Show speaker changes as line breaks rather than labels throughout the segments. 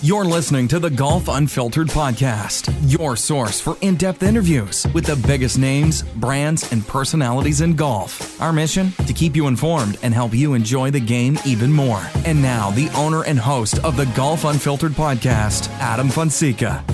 You're listening to the Golf Unfiltered podcast, your source for in-depth interviews with the biggest names, brands, and personalities in golf. Our mission? To keep you informed and help you enjoy the game even more. And now, the owner and host of the Golf Unfiltered podcast, Adam Fonseca.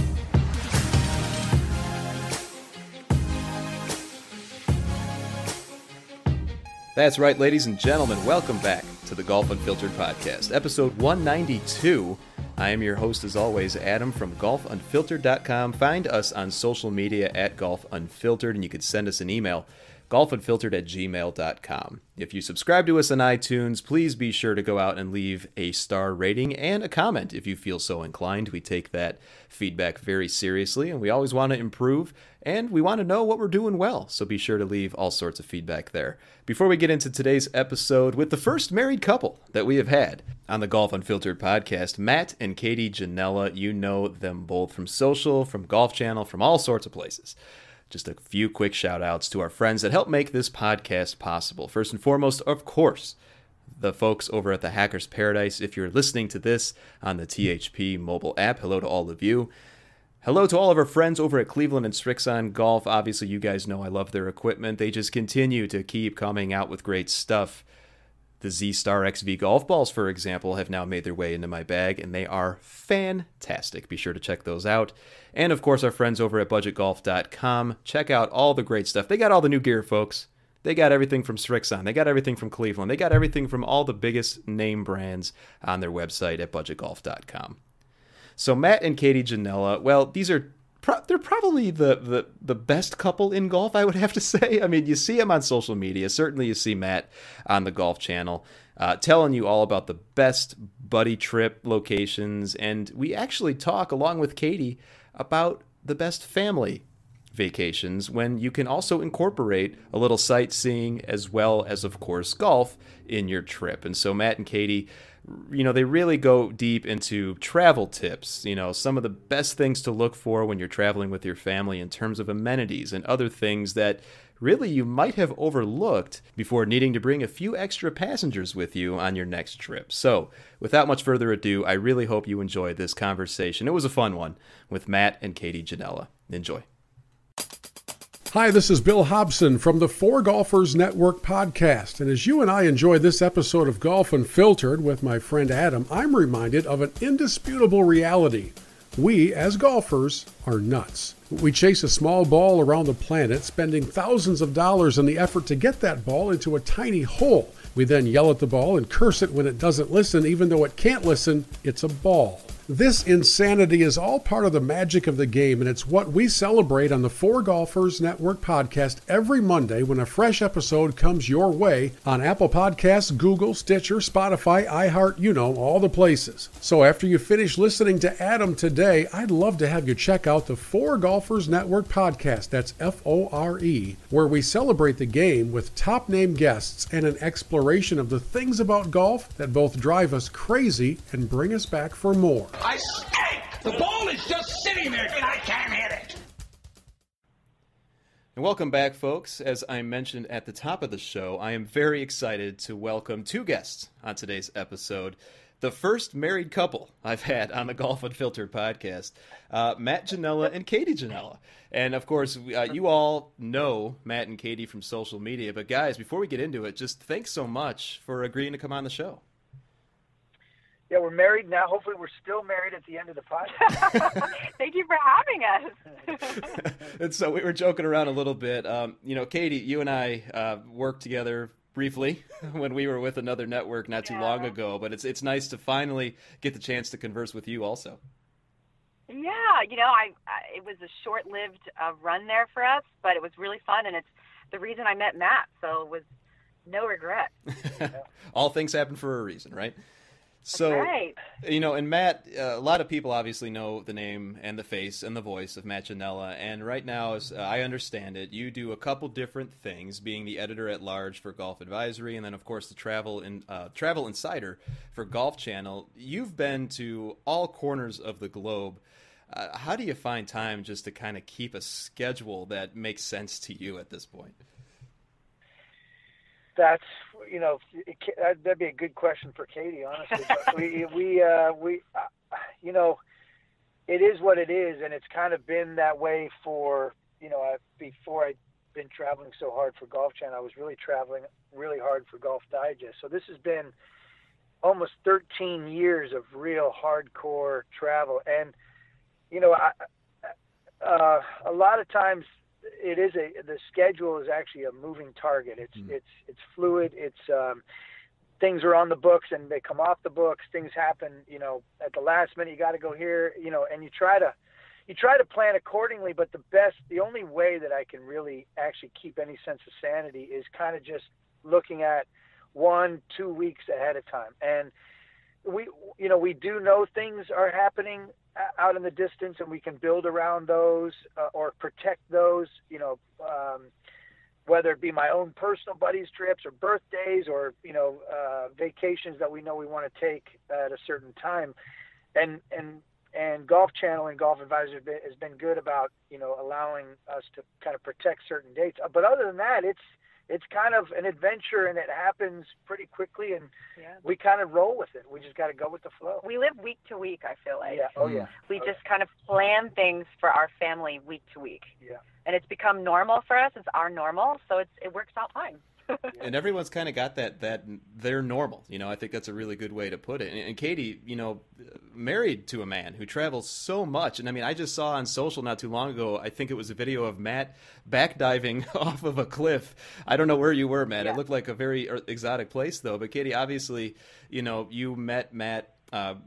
That's right, ladies and gentlemen. Welcome back to the Golf Unfiltered podcast, episode 192. I am your host, as always, Adam from golfunfiltered.com. Find us on social media at golfunfiltered, and you can send us an email, golfunfiltered@gmail.com. If you subscribe to us on iTunes, please be sure to go out and leave a star rating and a comment if you feel so inclined. We take that feedback very seriously, and we always want to improve, and we want to know what we're doing well, so be sure to leave all sorts of feedback there. Before we get into today's episode with the first married couple that we have had on the Golf Unfiltered podcast, Matt and Katie Ginella. You know them both from social, from Golf Channel, from all sorts of places. Just a few quick shout outs to our friends that help make this podcast possible. First and foremost, of course, the folks over at the Hackers Paradise. If you're listening to this on the THP mobile app, hello to all of you. Hello to all of our friends over at Cleveland and Strixon Golf. Obviously, you guys know I love their equipment. They just continue to keep coming out with great stuff. The Z-Star XV golf balls, for example, have now made their way into my bag, and they are fantastic. Be sure to check those out. And, of course, our friends over at budgetgolf.com. Check out all the great stuff. They got all the new gear, folks. They got everything from Strixon. They got everything from Cleveland. They got everything from all the biggest name brands on their website at budgetgolf.com. So Matt and Katie Ginella, well, they're probably the best couple in golf, I would have to say. I mean, you see them on social media. Certainly you see Matt on the Golf Channel telling you all about the best buddy trip locations. And we actually talk, along with Katie, about the best family vacations when you can also incorporate a little sightseeing as well as, of course, golf in your trip. And so Matt and Katie, you know, they really go deep into travel tips, you know, some of the best things to look for when you're traveling with your family in terms of amenities and other things that really you might have overlooked before needing to bring a few extra passengers with you on your next trip. So without much further ado, I really hope you enjoyed this conversation. It was a fun one with Matt and Katie Ginella. Enjoy.
Hi, this is Bill Hobson from the Four Golfers Network podcast. And as you and I enjoy this episode of Golf Unfiltered with my friend Adam, I'm reminded of an indisputable reality. We, as golfers, are nuts. We chase a small ball around the planet, spending thousands of dollars in the effort to get that ball into a tiny hole. We then yell at the ball and curse it when it doesn't listen, even though it can't listen. It's a ball. This insanity is all part of the magic of the game, and it's what we celebrate on the Four Golfers Network podcast every Monday when a fresh episode comes your way on Apple Podcasts, Google, Stitcher, Spotify, iHeart, you know, all the places. So after you finish listening to Adam today, I'd love to have you check out the Four Golfers Network podcast, that's F-O-R-E, where we celebrate the game with top-name guests and an exploration of the things about golf that both drive us crazy and bring us back for more.
I stink! The ball is just sitting there and I can't hit it!
And welcome back, folks. As I mentioned at the top of the show, I am very excited to welcome two guests on today's episode. The first married couple I've had on the Golf Unfiltered podcast, Matt Ginella and Katie Ginella. And, of course, you all know Matt and Katie from social media. But, guys, before we get into it, just thanks so much for agreeing to come on the show.
Yeah, we're married now. Hopefully we're still married at the end of the podcast.
Thank you for having us.
And so we were joking around a little bit. You know, Katie, you and I worked together briefly when we were with another network not too long ago, but it's nice to finally get the chance to converse with you also.
Yeah, you know, it was a short-lived run there for us, but it was really fun, and it's the reason I met Matt, so it was no regret.
All things happen for a reason, right? So,
right.
You know, and Matt, a lot of people obviously know the name and the face and the voice of Matt Ginella, and right now, as I understand it, you do a couple different things, being the editor-at-large for Golf Advisory, and then, of course, the Travel Insider for Golf Channel. You've been to all corners of the globe. How do you find time just to kind of keep a schedule that makes sense to you at this point?
That's, you know, that'd be a good question for Katie, honestly. But we it is what it is, and it's kind of been that way for, before I'd been traveling so hard for Golf Channel, I was really traveling really hard for Golf Digest. So this has been almost 13 years of real hardcore travel. And, a lot of times the schedule is actually a moving target. It's fluid. Things are on the books and they come off the books. Things happen, at the last minute. You got to go here, and you try to plan accordingly. But the only way that I can really actually keep any sense of sanity is kind of just looking at 1-2 weeks ahead of time. And we do know things are happening out in the distance, and we can build around those or protect those, whether it be my own personal buddies trips or birthdays or, vacations that we know we want to take at a certain time. And Golf Channel and Golf Advisor has been good about, allowing us to kind of protect certain dates. But other than that, it's kind of an adventure, and it happens pretty quickly, and we kind of roll with it. We just got to go with the flow.
We live week to week, I feel like.
Yeah. Oh, yeah.
We just kind of plan things for our family week to week.
Yeah.
And it's become normal for us. It's our normal, so it works out fine.
And everyone's kind of got that they're normal. I think that's a really good way to put it. And Katie, married to a man who travels so much. And I mean, I just saw on social not too long ago, I think it was a video of Matt backdiving off of a cliff. I don't know where you were, Matt. Yeah. It looked like a very exotic place, though. But Katie, obviously, you met Matt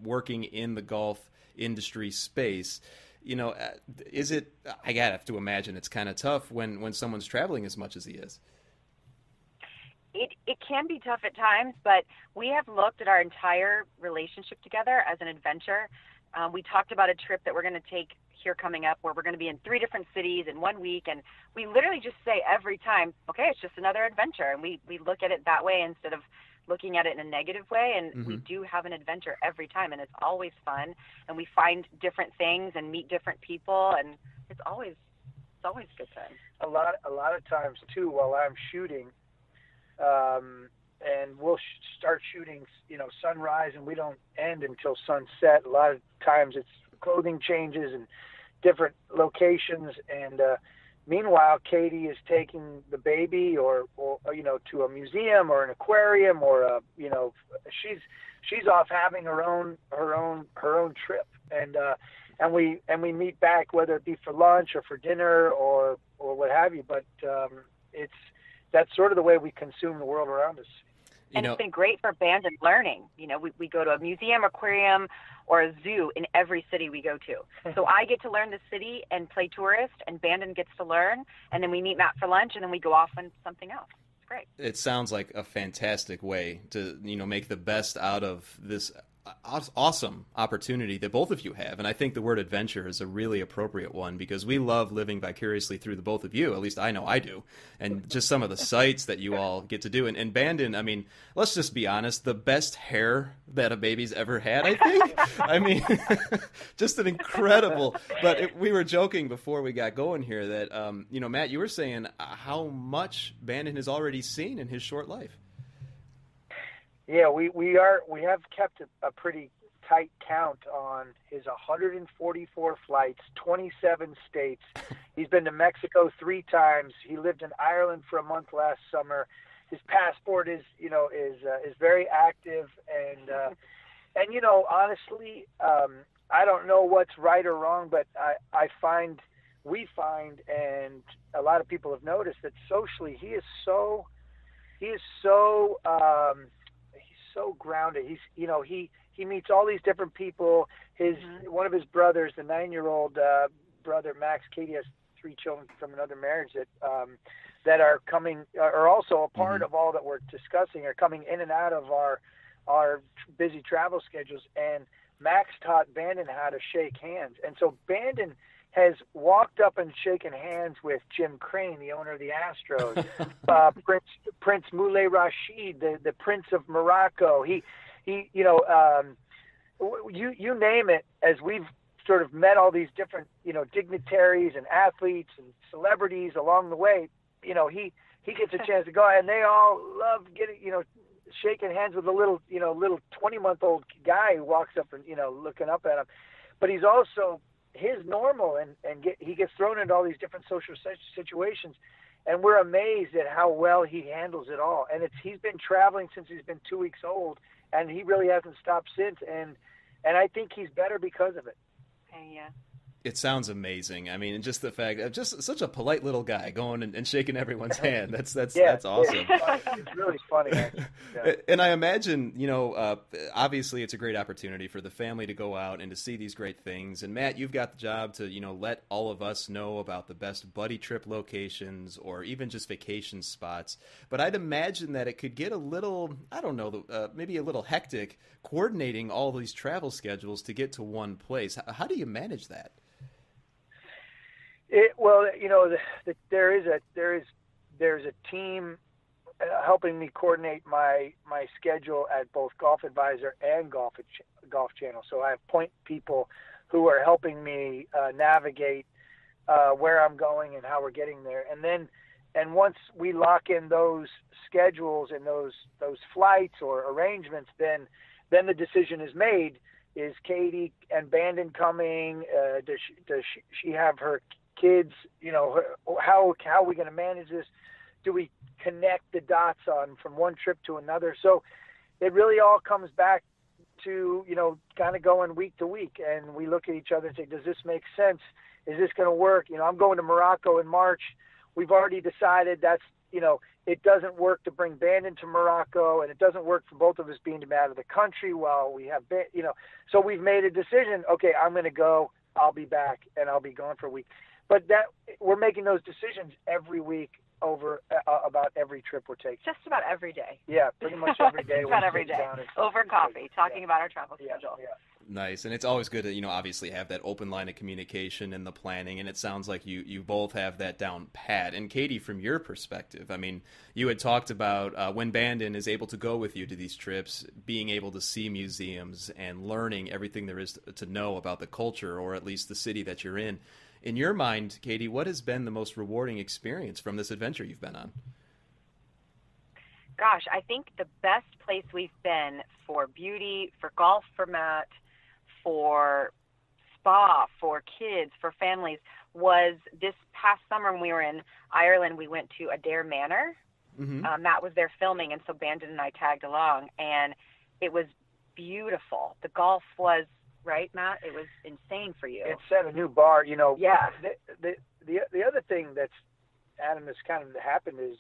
working in the golf industry space. Is it? I have to imagine it's kind of tough when someone's traveling as much as he is.
It can be tough at times, but we have looked at our entire relationship together as an adventure. We talked about a trip that we're going to take here coming up where we're going to be in 3 different cities in 1 week, and we literally just say every time, okay, it's just another adventure, and we look at it that way instead of looking at it in a negative way, and we do have an adventure every time, and it's always fun, and we find different things and meet different people, and it's always a good time.
A lot of times, too, while I'm shooting, and we'll start shooting, sunrise, and we don't end until sunset. A lot of times it's clothing changes and different locations. And meanwhile, Katie is taking the baby or to a museum or an aquarium or she's off having her own trip. And we meet back, whether it be for lunch or for dinner or what have you. But that's sort of the way we consume the world around us.
And it's been great for Bandon learning. We go to a museum, aquarium, or a zoo in every city we go to. So I get to learn the city and play tourist, and Bandon gets to learn, and then we meet Matt for lunch, and then we go off on something else. It's great.
It sounds like a fantastic way to, make the best out of this awesome opportunity that both of you have. And I think the word adventure is a really appropriate one because we love living vicariously through the both of you. At least I know I do. And just some of the sights that you all get to do. And Bandon, I mean, let's just be honest, the best hair that a baby's ever had, I think. I mean, just an incredible, but we were joking before we got going here that, Matt, you were saying how much Bandon has already seen in his short life.
Yeah, we have kept a pretty tight count on his 144 flights, 27 states. He's been to Mexico 3 times. He lived in Ireland for a month last summer. His passport is very active, and honestly, I don't know what's right or wrong, but we find, and a lot of people have noticed that socially he is so grounded. He meets all these different people. One of his brothers, the 9-year-old brother Max, Katie has 3 children from another marriage that are also a part of all that we're discussing, are coming in and out of our busy travel schedules. And Max taught Bandon how to shake hands, and so Bandon has walked up and shaken hands with Jim Crane, the owner of the Astros, Prince Moulay Rashid, the Prince of Morocco. You name it. As we've sort of met all these different, dignitaries and athletes and celebrities along the way, he gets a chance to go, and they all love getting, shaking hands with a little 20-month-old guy who walks up and, looking up at him. But he's also his normal, and he gets thrown into all these different social situations. And we're amazed at how well he handles it all. And he's been traveling since he's been 2 weeks old, and he really hasn't stopped since. And I think he's better because of it.
Yeah.
It sounds amazing. I mean, just the fact of just such a polite little guy going and shaking everyone's hand. That's awesome.
It's really funny. Yeah.
And I imagine, obviously it's a great opportunity for the family to go out and to see these great things. And Matt, you've got the job to, let all of us know about the best buddy trip locations or even just vacation spots. But I'd imagine that it could get a little, I don't know, maybe a little hectic coordinating all these travel schedules to get to one place. How do you manage that?
There's a team helping me coordinate my schedule at both Golf Advisor and Golf Channel. So I have point people who are helping me navigate where I'm going and how we're getting there. And once we lock in those schedules and those flights or arrangements, then the decision is made. Is Katie and Bandon coming? Does she have her kids? How are we going to manage this? Do we connect the dots from one trip to another? So it really all comes back to, kind of going week to week, and we look at each other and say, does this make sense? Is this going to work? I'm going to Morocco in March. We've already decided that's, it doesn't work to bring Bandon to Morocco, and it doesn't work for both of us being out of the country while we have, so we've made a decision. Okay, I'm going to go, I'll be back, and I'll be gone for a week. But we're making those decisions every week over about every trip we're taking.
Just about every day.
Yeah, pretty much every day.
Just about every day. Over coffee, talking about our travel schedule.
Yeah.
Nice. And it's always good to, obviously have that open line of communication and the planning. And it sounds like you both have that down pat. And Katie, from your perspective, I mean, you had talked about when Bandon is able to go with you to these trips, being able to see museums and learning everything there is to know about the culture, or at least the city that you're in. In your mind, Katie, what has been the most rewarding experience from this adventure you've been on?
Gosh, I think the best place we've been for beauty, for golf for Matt, for spa, for kids, for families, was this past summer when we were in Ireland. We went to Adair Manor. Mm-hmm. Matt was there filming, and so Bandon and I tagged along, and it was beautiful. The golf was, right, Matt? It was insane for you.
It set a new bar,
Yeah.
The other thing that's, Adam, that's kind of happened is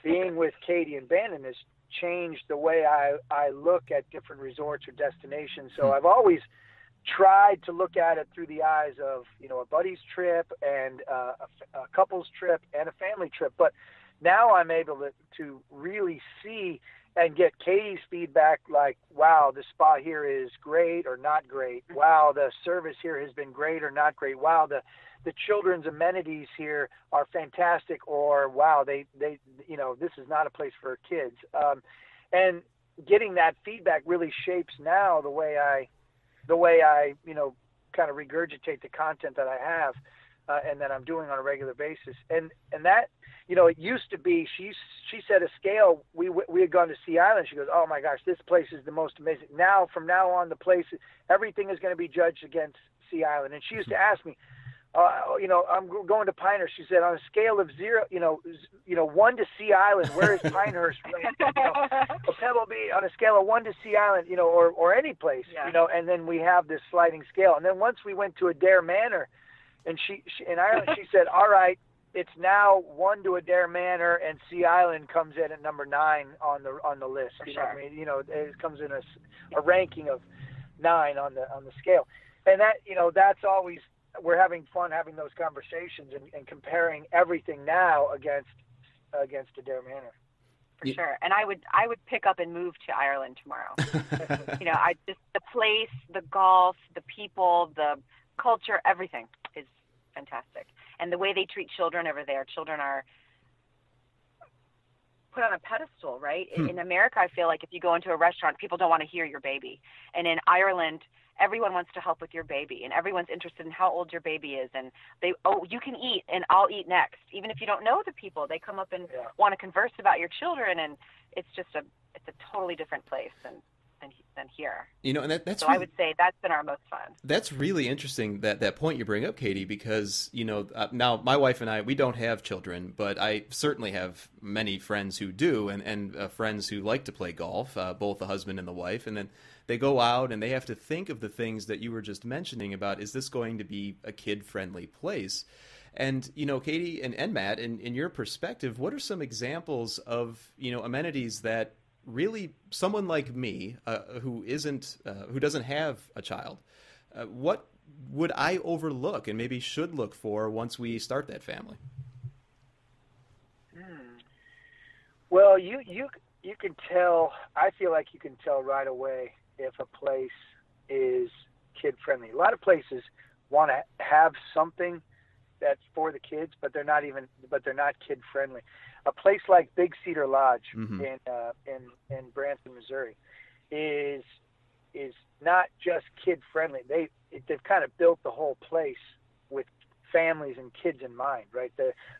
being with Katie and Bandon has changed the way I look at different resorts or destinations. So I've always tried to look at it through the eyes of, a buddy's trip and a couple's trip and a family trip. But now I'm able to really see and get Katie's feedback, like, wow, the spa here is great or not great. Wow, the service here has been great or not great. Wow, the children's amenities here are fantastic, or wow, they this is not a place for kids. And getting that feedback really shapes now the way I kind of regurgitate the content that I have and that I'm doing on a regular basis. And that, it used to be, she set a scale. We had gone to Sea Island. She goes, oh my gosh, this place is the most amazing. Now, from now on, the place, everything is going to be judged against Sea Island. And she used to ask me, I'm going to Pinehurst. She said, on a scale of 1 to Sea Island, where is Pinehurst? Pebble Beach, on a scale of 1 to Sea Island, or any place, and then we have this sliding scale. And then once we went to Adair Manor, and she in Ireland, she said, all right, it's now 1 to Adair Manor, and Sea Island comes in at number 9 on the list.
For
you
sure.
know what I mean? It comes in a ranking of 9 on the scale, and that that's always. We're having fun having those conversations and comparing everything now against Adair Manor.
For sure. And I would pick up and move to Ireland tomorrow. The place, the golf, the people, the culture, everything is fantastic. And the way they treat children over there, children are put on a pedestal, right? In America, I feel like if you go into a restaurant, people don't want to hear your baby. And in Ireland, everyone wants to help with your baby, and everyone's interested in how old your baby is. And you can eat, and I'll eat next. Even if you don't know the people, they come up and want to converse about your children, and it's it's a totally different place than here.
You know, and that's
so
really,
I would say that's been our most fun.
That's really interesting, that point you bring up, Katie, because, you know, now my wife and I, we don't have children, but I certainly have many friends who do, and friends who like to play golf, both the husband and the wife, and then they go out and they have to think of the things that you were just mentioning about, is this going to be a kid-friendly place? And, you know, Katie and Matt, in your perspective, what are some examples of, you know, amenities that really someone like me, who doesn't have a child, what would I overlook and maybe should look for once we start that family?
Well, you can tell. I feel like you can tell right away if a place is kid friendly. A lot of places want to have something that's for the kids, but they're not kid friendly. A place like Big Cedar Lodge in Branson, Missouri, is not just kid friendly. They've kind of built the whole place with families and kids in mind, right?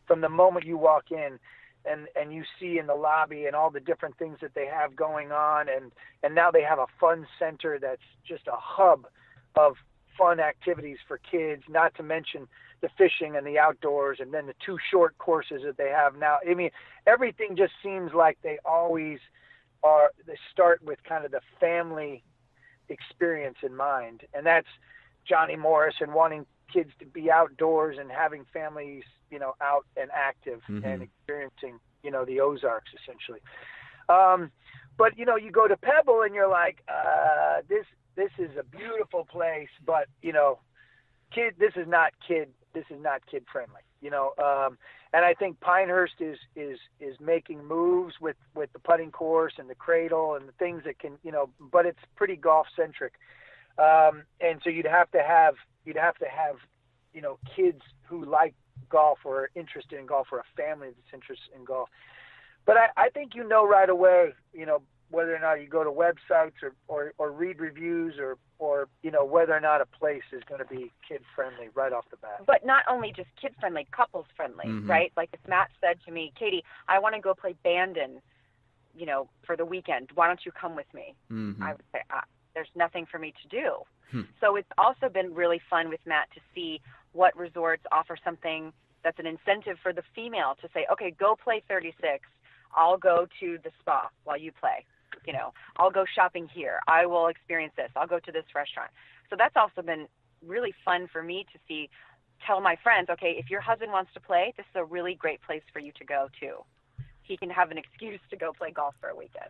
From the moment you walk in, and you see in the lobby and all the different things that they have going on, and now they have a fun center that's just a hub of fun activities for kids, not to mention the fishing and the outdoors, and then the 2 short courses that they have now. I mean, everything just seems like they always they start with kind of the family experience in mind. And that's Johnny Morris and wanting kids to be outdoors and having families, you know, out and active and experiencing, you know, the Ozarks essentially. But, you know, you go to Pebble and you're like, this is a beautiful place, but, you know, this is not kid friendly, you know. And I think Pinehurst is making moves with the putting course and the cradle and the things that can, you know, but it's pretty golf centric. And so you'd have to have, you know, kids who like golf or are interested in golf, or a family that's interested in golf. But I think, you know, right away, you know, whether or not you go to websites or read reviews or, you know, whether or not a place is going to be kid-friendly right off the bat.
But not only just kid-friendly, couples-friendly, right? Like if Matt said to me, Katie, I want to go play Bandon, you know, for the weekend. Why don't you come with me? I would say, there's nothing for me to do. So it's also been really fun with Matt to see what resorts offer something that's an incentive for the female to say, okay, go play 36. I'll go to the spa while you play. You know, I'll go shopping here. I will experience this. I'll go to this restaurant. So that's also been really fun for me to tell my friends, okay, if your husband wants to play, this is a really great place for you to go to. He can have an excuse to go play golf for a weekend.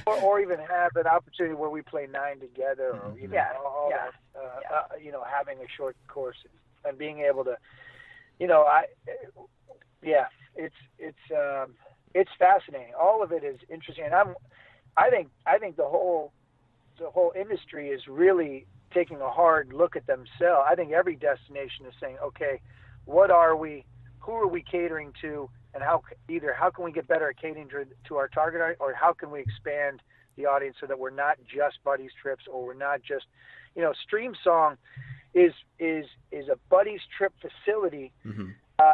or even have an opportunity where we play 9 together, or, you know, you know, having a short course and being able to, you know, it's fascinating. All of it is interesting. And I think the whole industry is really taking a hard look at themselves. I think every destination is saying, okay, what are we, who are we catering to, and how can we get better at catering to our target audience, or how can we expand the audience so that we're not just buddies trips, or we're not just, you know, Stream Song is a buddies trip facility.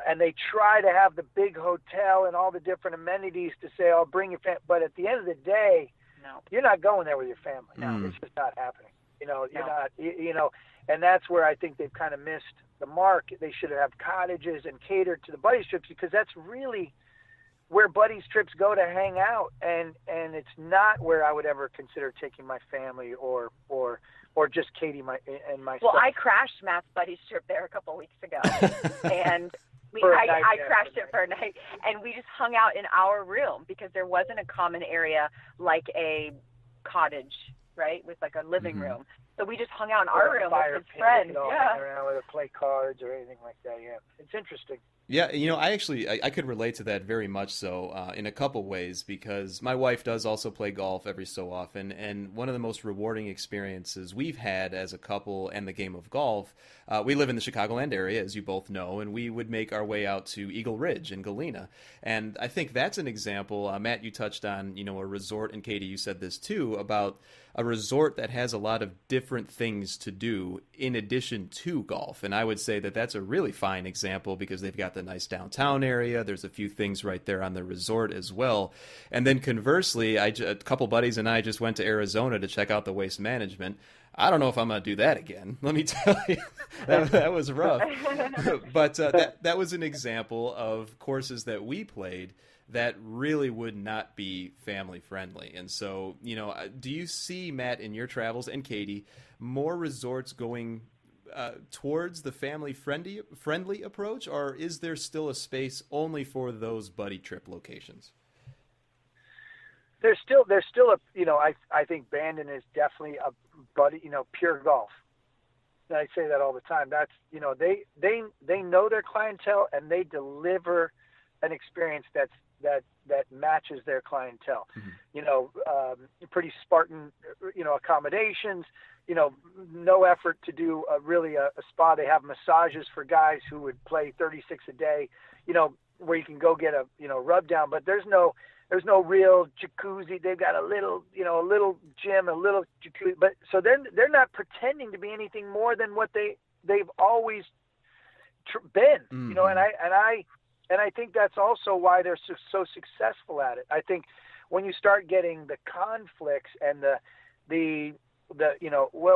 And they try to have the big hotel and all the different amenities to say, "I'll bring your family." But at the end of the day, no, you're not going there with your family. No, it's just not happening. You know, you're not. You know, and that's where I think they've kind of missed the mark. They should have cottages and catered to the buddies trips, because that's really where buddies trips go to hang out. And it's not where I would ever consider taking my family or just Katie and myself.
Well, I crashed Matt's buddies trip there a couple weeks ago, and I crashed it for a night, and we just hung out in our room because there wasn't a common area like a cottage, right, with like a living room. So we just hung out in our room with his friends.
Hang around with play cards or anything like that. Yeah, it's interesting.
Yeah, you know, I could relate to that very much so in a couple ways, because my wife does also play golf every so often, and one of the most rewarding experiences we've had as a couple and the game of golf, we live in the Chicagoland area, as you both know, and we would make our way out to Eagle Ridge in Galena. And I think that's an example. Matt, you touched on, you know, a resort, and Katie, you said this too, about a resort that has a lot of different things to do in addition to golf. And I would say that that's a really fine example, because they've got the nice downtown area. There's a few things right there on the resort as well. And then conversely, a couple buddies and I just went to Arizona to check out the waste management. I don't know if I'm going to do that again. Let me tell you, that was rough. But that was an example of courses that we played that really would not be family friendly. And so, do you see, Matt, in your travels, and Katie, more resorts going towards the family friendly approach, or is there still a space only for those buddy trip locations?
There's still a, I think Bandon is definitely a buddy, pure golf. And I say that all the time. That's, they know their clientele and they deliver an experience that matches their clientele. Pretty Spartan, accommodations, no effort to do a spa. They have massages for guys who would play 36 a day, where you can go get a, rub down, but there's no real jacuzzi. They've got a little gym, a little jacuzzi, but so they're not pretending to be anything more than what they've always been, and I think that's also why they're so successful at it. I think when you start getting the conflicts and the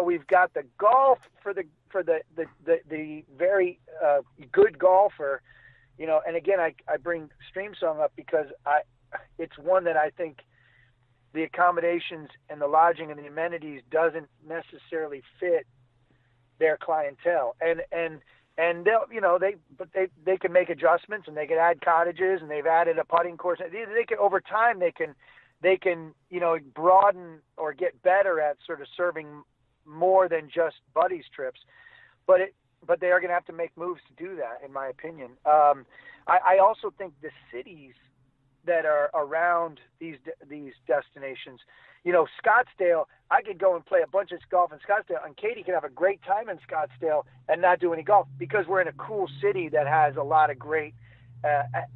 we've got the golf for the very good golfer, and again I bring Streamsong up because it's one that I think the accommodations and the lodging and the amenities doesn't necessarily fit their clientele, and they'll, they can make adjustments and they can add cottages, and they've added a putting course. They can, over time, they can broaden or get better at sort of serving more than just buddies trips, but they are going to have to make moves to do that, in my opinion. I also think the cities that are around these destinations, Scottsdale, I could go and play a bunch of golf in Scottsdale, and Katie could have a great time in Scottsdale and not do any golf because we're in a cool city that has a lot of great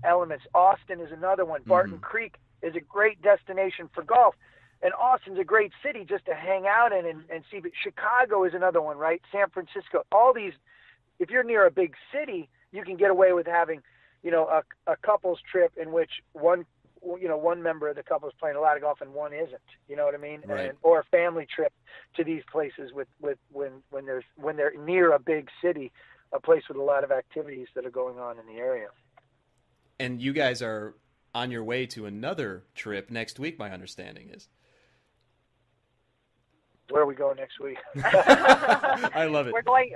elements. Austin is another one. Barton Creek is a great destination for golf, and Austin's a great city just to hang out in and see. But Chicago is another one, right? San Francisco, all these. If you're near a big city, you can get away with having, a couples trip in which one member of the couple is playing a lot of golf and one isn't. You know what I mean?
Right.
Or a family trip to these places when they're near a big city, a place with a lot of activities that are going on in the area.
And you guys are on your way to another trip next week, my understanding is.
Where are we going next week?
I love it.
We're going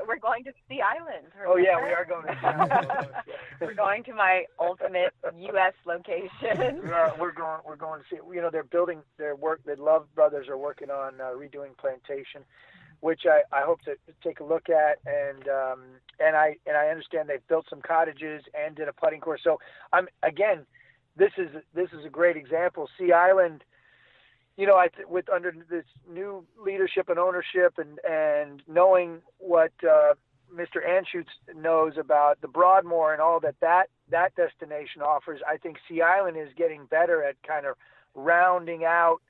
to Sea Island.
Oh yeah, we are going to Sea Island.
We're going to my ultimate U.S. location.
We're going to see. They're building their work. The Love Brothers are working on redoing Plantation, which I hope to take a look at. And I understand they've built some cottages and did a putting course. So this is a great example. Sea Island. With under this new leadership and ownership and knowing what Mr. Anschutz knows about the Broadmoor and all that destination offers, I think Sea Island is getting better at kind of rounding out.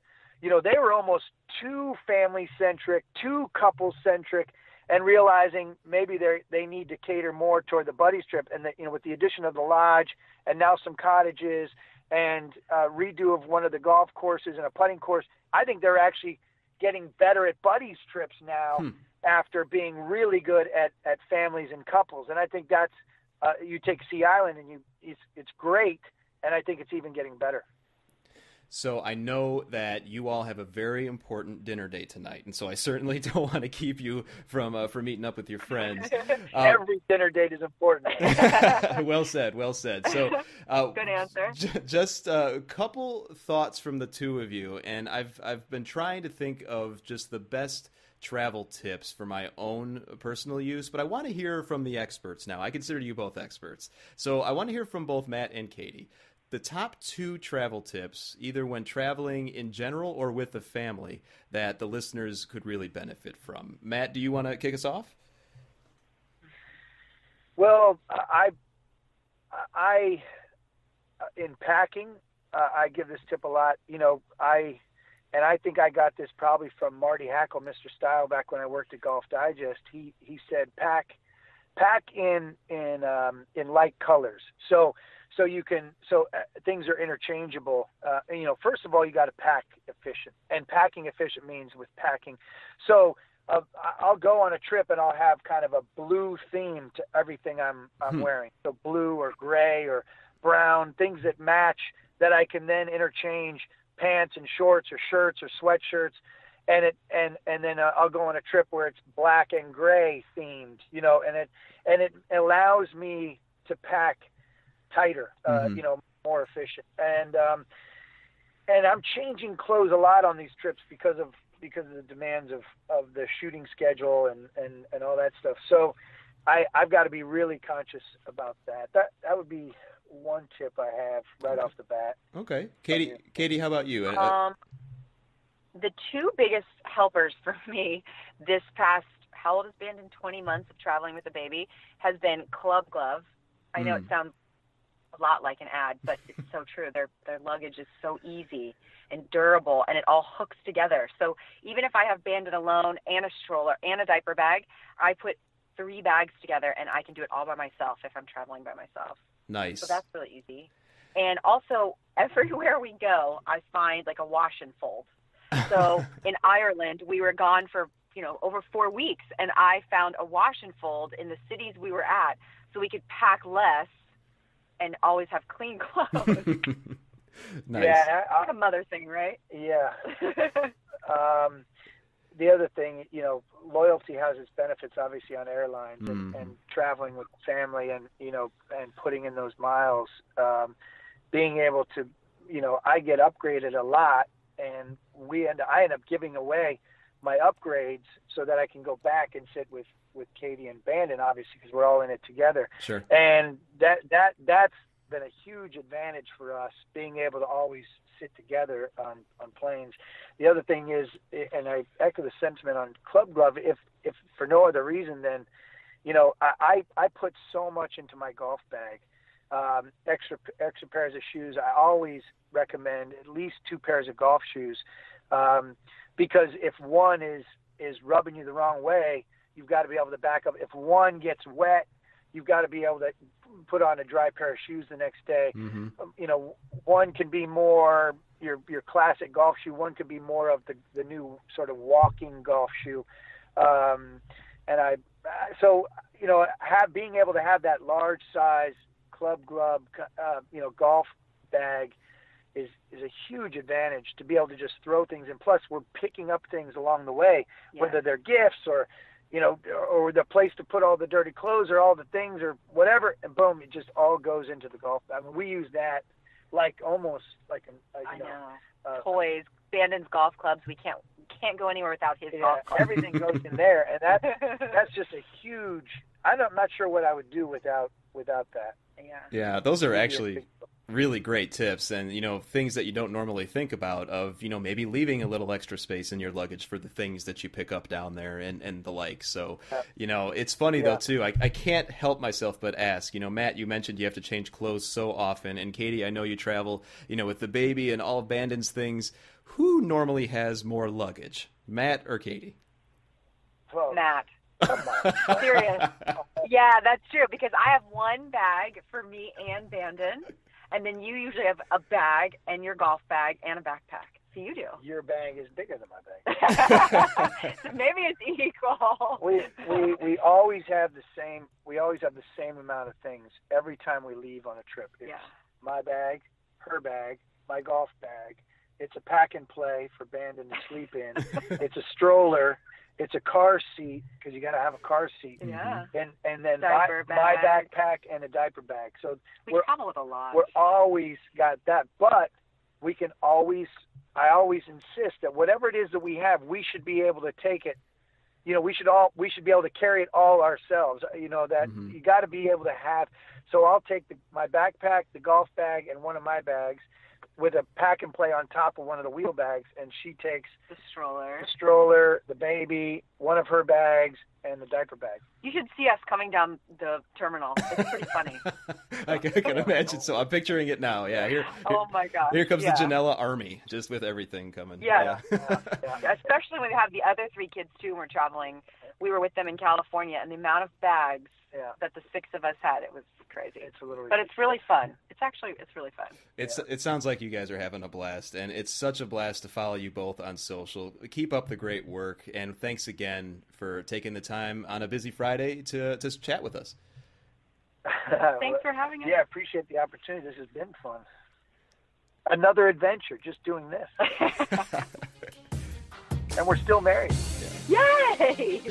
They were almost too family-centric, too couple-centric, and realizing maybe they need to cater more toward the buddies trip. And with the addition of the lodge and now some cottages and redo of one of the golf courses and a putting course, I think they're actually getting better at buddies trips now after being really good at families and couples. And I think that's you take Sea Island and it's great, and I think it's even getting better.
So I know that you all have a very important dinner date tonight, and so I certainly don't want to keep you from meeting up with your friends.
Every dinner date is important.
Well said. So,
good answer.
Just a couple thoughts from the two of you, and I've been trying to think of just the best travel tips for my own personal use, but I want to hear from the experts now. I consider you both experts, so I want to hear from both Matt and Katie. The top 2 travel tips, either when traveling in general or with the family, that the listeners could really benefit from. Matt, do you want to kick us off?
Well, I in packing, I give this tip a lot. I think I got this probably from Marty Hackle, Mr. Style, back when I worked at Golf Digest. He said, pack pack in light colors. So things are interchangeable. First of all, you got to pack efficient, and packing efficient means with packing. So I'll go on a trip and I'll have kind of a blue theme to everything I'm wearing. So blue or gray or brown, things that match, that I can then interchange pants and shorts or shirts or sweatshirts. And then I'll go on a trip where it's black and gray themed, and it allows me to pack tighter, more efficient. And I'm changing clothes a lot on these trips because of the demands of the shooting schedule and all that stuff. So I've got to be really conscious about that. That would be one tip I have right off the bat.
Okay. Katie, how about you?
The two biggest helpers for me this past, how old has been in 20 months of traveling with a baby, has been Club Glove. I know it sounds a lot like an ad, but it's so true. Their luggage is so easy and durable, and it all hooks together. So even if I have Bandon alone and a stroller and a diaper bag, I put 3 bags together, and I can do it all by myself if I'm traveling by myself.
Nice.
So that's really easy. And also, everywhere we go, I find like a wash and fold. So in Ireland, we were gone for, over 4 weeks, and I found a wash and fold in the cities we were at, so we could pack less and always have clean clothes.
Nice.
Yeah,
Like a mother thing, right?
Yeah. The other thing, loyalty has its benefits, obviously, on airlines and traveling with family and, and putting in those miles, being able to, I get upgraded a lot, and I end up giving away my upgrades so that I can go back and sit with Katie and Bandon, obviously, because we're all in it together.
Sure.
And that's been a huge advantage for us, being able to always sit together on planes. The other thing is, and I echo the sentiment on Club Glove, if for no other reason than, I put so much into my golf bag. Extra pairs of shoes. I always recommend at least 2 pairs of golf shoes, because if one is rubbing you the wrong way, you've got to be able to back up. If one gets wet, you've got to be able to put on a dry pair of shoes the next day. One can be more your classic golf shoe. One could be more of the new sort of walking golf shoe. Being able to have that large size Club Glove, golf bag is a huge advantage, to be able to just throw things in. Plus, we're picking up things along the way, whether they're gifts or the place to put all the dirty clothes or all the things or whatever, and boom, it just all goes into the golf bag. I mean, we use that almost like
toys. Bandon's golf clubs. We can't go anywhere without his golf clubs.
Everything goes in there, and that's just a huge. I'm not sure what I would do without that.
Yeah, those are actually really great tips, and things that you don't normally think about, of maybe leaving a little extra space in your luggage for the things that you pick up down there and the like. So it's funny though too, I can't help myself but ask, Matt, you mentioned you have to change clothes so often, and Katie, I know you travel with the baby and all of Bandon's things. Who normally has more luggage, Matt or Katie?
Whoa.
Matt.
Come on.
Serious. Yeah, that's true, because I have one bag for me and Bandon, and then you usually have a bag and your golf bag and a backpack. So you do.
Your bag is bigger than my bag.
So maybe it's equal.
We always have the same. We always have the same amount of things every time we leave on a trip. It's my bag, her bag, my golf bag. It's a pack and play for Bandon to sleep in. It's a stroller. It's a car seat, because you got to have a car seat.
Yeah.
And then
my
backpack and a diaper bag. So
we travel with a lot.
We're always got that, but we can always. I always insist that whatever it is that we have, we should be able to take it. We should be able to carry it all ourselves. That you got to be able to have. So I'll take my backpack, the golf bag, and one of my bags, with a pack and play on top of one of the wheel bags, and she takes
the stroller,
the baby, one of her bags, and the diaper bag.
You should see us coming down the terminal. It's pretty funny.
I can imagine. So I'm picturing it now. Yeah. Here.
Oh my gosh.
Here comes
yeah.
the Ginella army, just with everything coming.
Yeah.
Yeah.
Especially when we have the other 3 kids too. When we're traveling. We were with them in California, and the amount of bags that the 6 of us had, it was crazy.
It's a little ridiculous.
But it's really fun. It's really fun.
It sounds like you guys are having a blast, and it's such a blast to follow you both on social. Keep up the great work, and thanks again for taking the time on a busy Friday to chat with us.
Thanks for having us.
Yeah, I appreciate the opportunity. This has been fun. Another adventure, just doing this. And we're still married.
Yay!